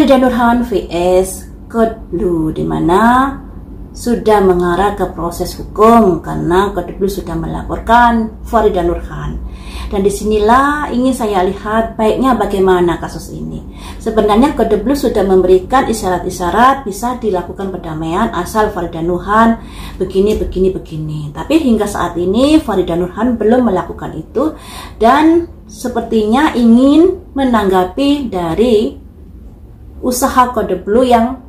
Farida Nurhan vs Code Blue, di mana sudah mengarah ke proses hukum karena Code Blue sudah melaporkan Farida Nurhan. Dan disinilah ingin saya lihat baiknya bagaimana kasus ini. Sebenarnya Code Blue sudah memberikan isyarat-isyarat bisa dilakukan perdamaian asal Farida Nurhan begini. Tapi hingga saat ini Farida Nurhan belum melakukan itu dan sepertinya ingin menanggapi dari usaha Code Blue yang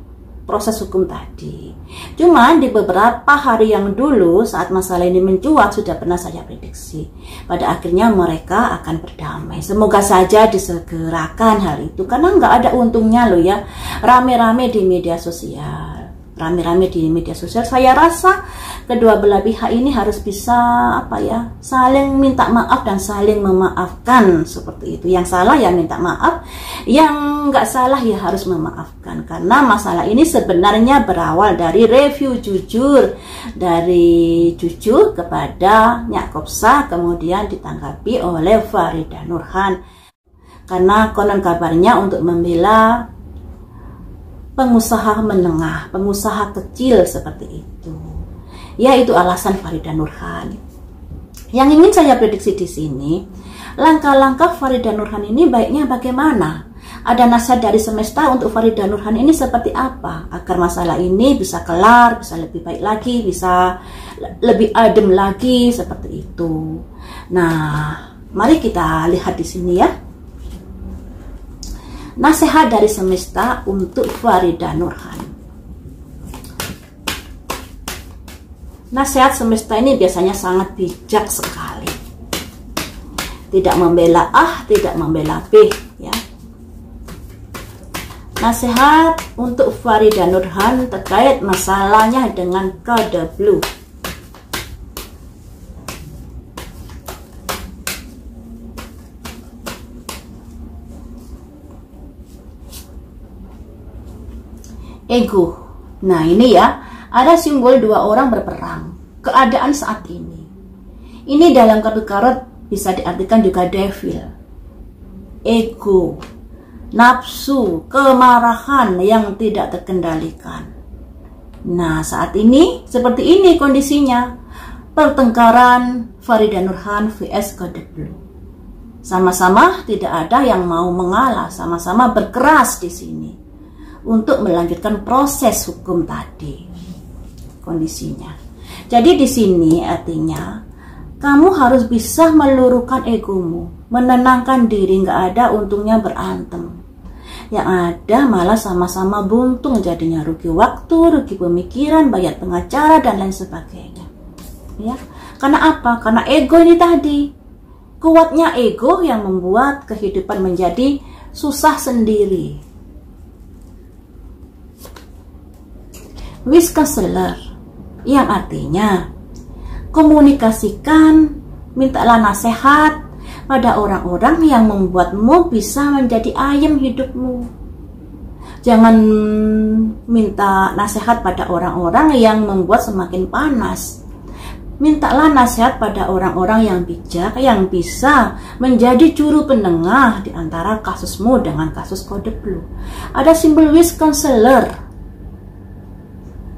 proses hukum tadi. Cuman di beberapa hari yang dulu saat masalah ini mencuat sudah pernah saya prediksi pada akhirnya mereka akan berdamai. Semoga saja disegerakan hal itu karena nggak ada untungnya loh ya rame-rame di media sosial. Saya rasa kedua belah pihak ini harus bisa saling minta maaf dan saling memaafkan seperti itu. Yang salah ya minta maaf, yang nggak salah ya harus memaafkan karena masalah ini sebenarnya berawal dari review jujur dari Cucu kepada Nyak Kopsa, kemudian ditanggapi oleh Farida Nurhan karena konon kabarnya untuk membela pengusaha menengah, pengusaha kecil seperti itu. Ya, itu alasan Farida Nurhan. Yang ingin saya prediksi di sini, langkah-langkah Farida Nurhan ini baiknya bagaimana? Ada nasihat dari semesta untuk Farida Nurhan ini seperti apa? Agar masalah ini bisa kelar, bisa lebih baik lagi, bisa lebih adem lagi, seperti itu. Nah, mari kita lihat di sini ya. Nasihat dari semesta untuk Farida Nurhan. Nasihat semesta ini biasanya sangat bijak sekali. Tidak membela A, tidak membela B, ya. Nasihat untuk Farida Nurhan terkait masalahnya dengan Code Blue. Ego. Nah ini ya, ada simbol dua orang berperang. Keadaan saat ini. Ini dalam kartu tarot bisa diartikan juga devil. Ego, nafsu, kemarahan yang tidak terkendalikan. Nah saat ini seperti ini kondisinya. Pertengkaran Farida Nurhan vs Code Blue. Sama-sama tidak ada yang mau mengalah, sama-sama berkeras di sini untuk melanjutkan proses hukum tadi kondisinya. Jadi di sini artinya kamu harus bisa meluruhkan egomu, menenangkan diri, nggak ada untungnya berantem. Yang ada malah sama-sama buntung jadinya, rugi waktu, rugi pemikiran, bayar pengacara dan lain sebagainya. Ya, karena apa? Karena ego ini tadi. Kuatnya ego yang membuat kehidupan menjadi susah sendiri. Wish counselor yang artinya komunikasikan, mintalah nasihat pada orang-orang yang membuatmu bisa menjadi ayem hidupmu. Jangan minta nasihat pada orang-orang yang membuat semakin panas. Mintalah nasihat pada orang-orang yang bijak yang bisa menjadi juru penengah di antara kasusmu dengan kasus Code Blue. Ada simbol wish counselor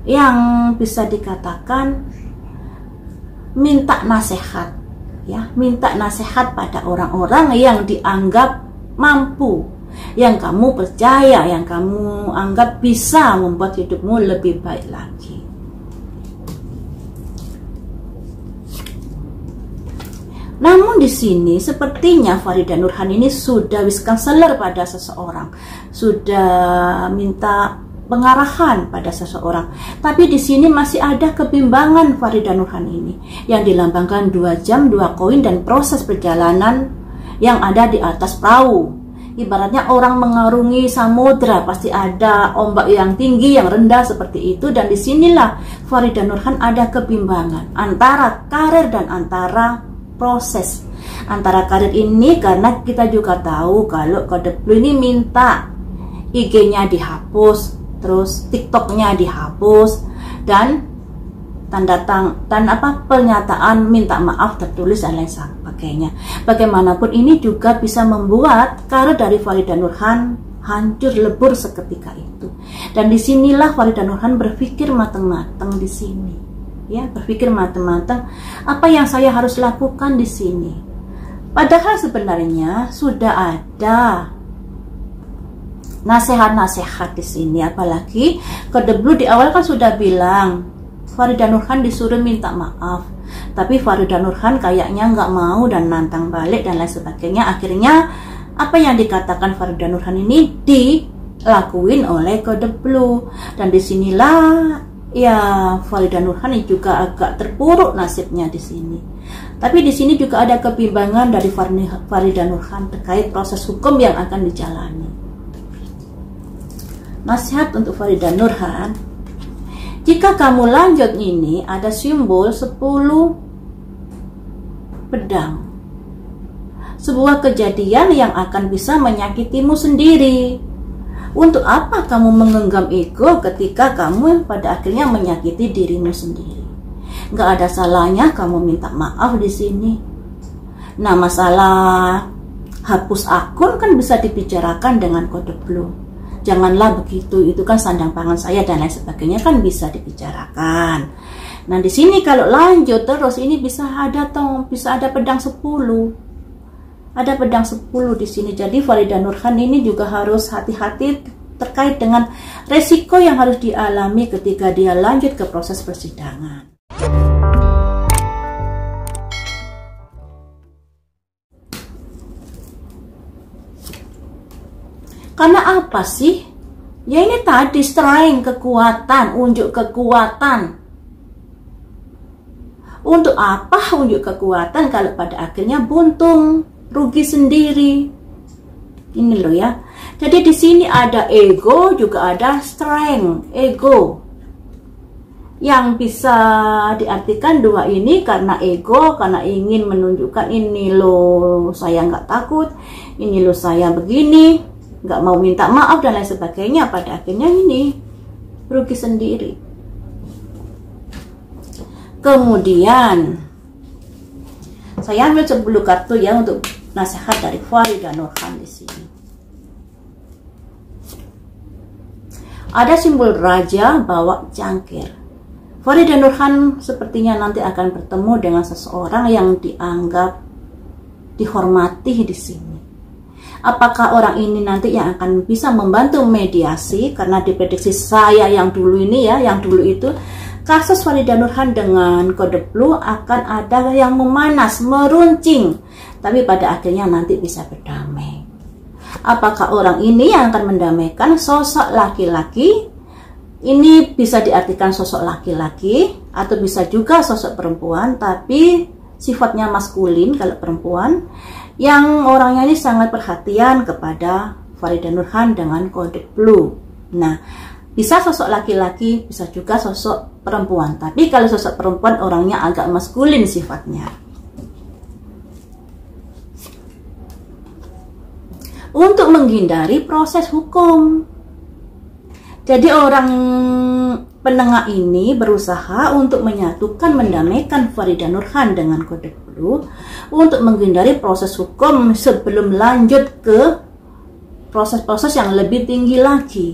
yang bisa dikatakan minta nasihat, ya, minta nasihat pada orang-orang yang dianggap mampu, yang kamu percaya, yang kamu anggap bisa membuat hidupmu lebih baik lagi. Namun di sini sepertinya Farida Nurhan ini sudah wish counselor pada seseorang, sudah minta pengarahan pada seseorang. Tapi di sini masih ada kebimbangan Farida Nurhan ini yang dilambangkan 2 jam, 2 koin dan proses perjalanan yang ada di atas perahu. Ibaratnya orang mengarungi samudra, pasti ada ombak yang tinggi, yang rendah seperti itu. Dan disinilah Farida Nurhan ada kebimbangan antara karir dan antara proses. Antara karir ini karena kita juga tahu kalau Code Blue ini minta IG-nya dihapus, terus TikTok-nya dihapus dan pernyataan minta maaf tertulis dan lain sebagainya. Bagaimanapun ini juga bisa membuat karir dari Farida Nurhan hancur lebur seketika itu. Dan disinilah Farida Nurhan berpikir matang-matang di sini, ya, berpikir matang-matang apa yang saya harus lakukan di sini. Padahal sebenarnya sudah ada nasihat-nasihat di sini, apalagi Code Blue di awal kan sudah bilang Farida Nurhan disuruh minta maaf, tapi Farida Nurhan kayaknya nggak mau dan nantang balik dan lain sebagainya. Akhirnya apa yang dikatakan Farida Nurhan ini dilakuin oleh Code Blue, dan disinilah ya Farida Nurhan juga agak terpuruk nasibnya di sini. Tapi di sini juga ada kebimbangan dari Farida Nurhan terkait proses hukum yang akan dijalani. Nasihat untuk Farida Nurhan, jika kamu lanjut ini ada simbol 10 pedang, sebuah kejadian yang akan bisa menyakitimu sendiri. Untuk apa kamu menggenggam ego ketika kamu pada akhirnya menyakiti dirimu sendiri? Nggak ada salahnya kamu minta maaf di sini. Nah, masalah hapus akun kan bisa dibicarakan dengan Code Blue. Janganlah begitu, itu kan sandang pangan saya dan lain sebagainya, kan bisa dibicarakan. Nah, di sini kalau lanjut terus ini bisa ada pedang 10. Ada pedang 10 di sini. Jadi Farida Nurhan ini juga harus hati-hati terkait dengan resiko yang harus dialami ketika dia lanjut ke proses persidangan. Karena apa sih? Ya ini tadi strength, kekuatan, unjuk kekuatan. Untuk apa unjuk kekuatan kalau pada akhirnya buntung, rugi sendiri? Ini loh ya. Jadi di sini ada ego, juga ada strength, ego. Yang bisa diartikan dua ini karena ego, karena ingin menunjukkan ini loh saya nggak takut, ini loh saya begini, nggak mau minta maaf dan lain sebagainya. Pada akhirnya ini rugi sendiri. Kemudian saya ambil 10 kartu ya untuk nasihat dari Farida Nurhan di sini. Ada simbol raja bawa cangkir. Farida Nurhan sepertinya nanti akan bertemu dengan seseorang yang dianggap dihormati di sini. Apakah orang ini nanti yang akan bisa membantu mediasi? Karena diprediksi saya yang dulu ini ya, yang dulu itu kasus Farida Nurhan dengan Code Blue akan ada yang memanas, meruncing, tapi pada akhirnya nanti bisa berdamai. Apakah orang ini yang akan mendamaikan? Sosok laki-laki ini bisa diartikan sosok laki-laki atau bisa juga sosok perempuan, tapi sifatnya maskulin kalau perempuan, yang orangnya ini sangat perhatian kepada Farida Nurhan dengan Code Blue. Nah, bisa sosok laki-laki, bisa juga sosok perempuan. Tapi kalau sosok perempuan orangnya agak maskulin sifatnya. Untuk menghindari proses hukum. Jadi orang penengah ini berusaha untuk menyatukan, mendamaikan Farida Nurhan dengan Code Blue untuk menghindari proses hukum sebelum lanjut ke proses-proses yang lebih tinggi lagi.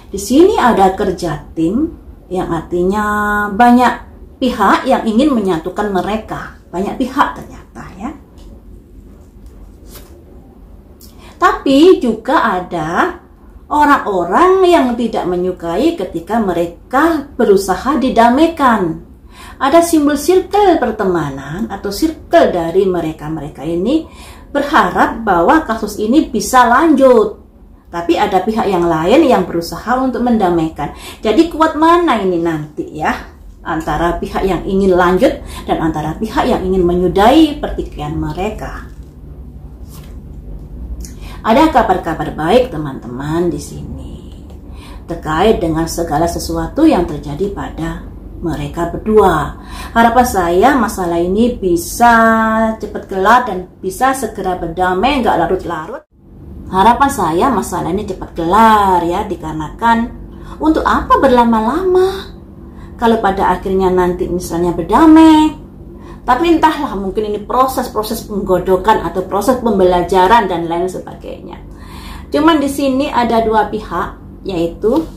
Di sini ada kerja tim, yang artinya banyak pihak yang ingin menyatukan mereka. Banyak pihak ternyata ya. Tapi juga ada orang-orang yang tidak menyukai ketika mereka berusaha didamaikan. Ada simbol circle pertemanan atau circle dari mereka-mereka ini berharap bahwa kasus ini bisa lanjut. Tapi ada pihak yang lain yang berusaha untuk mendamaikan. Jadi kuat mana ini nanti ya? Antara pihak yang ingin lanjut dan antara pihak yang ingin menyudahi pertikaian mereka. Ada kabar-kabar baik teman-teman di sini terkait dengan segala sesuatu yang terjadi pada mereka berdua. Harapan saya masalah ini bisa cepat kelar dan bisa segera berdamai, nggak larut-larut. Harapan saya masalah ini cepat kelar ya, dikarenakan untuk apa berlama-lama kalau pada akhirnya nanti misalnya berdamai Tapi entahlah, mungkin ini proses-proses penggodokan atau proses pembelajaran dan lain sebagainya. Cuman di sini ada dua pihak, yaitu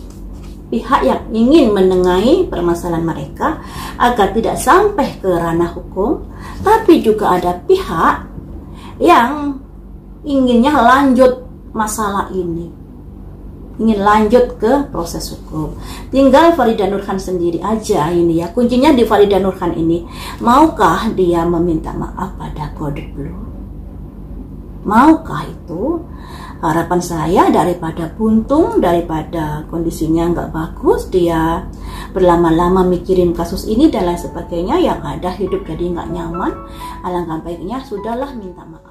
pihak yang ingin menengahi permasalahan mereka agar tidak sampai ke ranah hukum, tapi juga ada pihak yang inginnya lanjut masalah ini, ingin lanjut ke proses hukum. Tinggal Farida Nurhan sendiri aja ini ya, kuncinya di Farida Nurhan ini. Maukah dia meminta maaf pada Code Blue? Maukah itu? Harapan saya, daripada buntung, daripada kondisinya nggak bagus, dia berlama-lama mikirin kasus ini dan lain sebagainya, yang ada hidup jadi nggak nyaman, alangkah baiknya sudahlah minta maaf.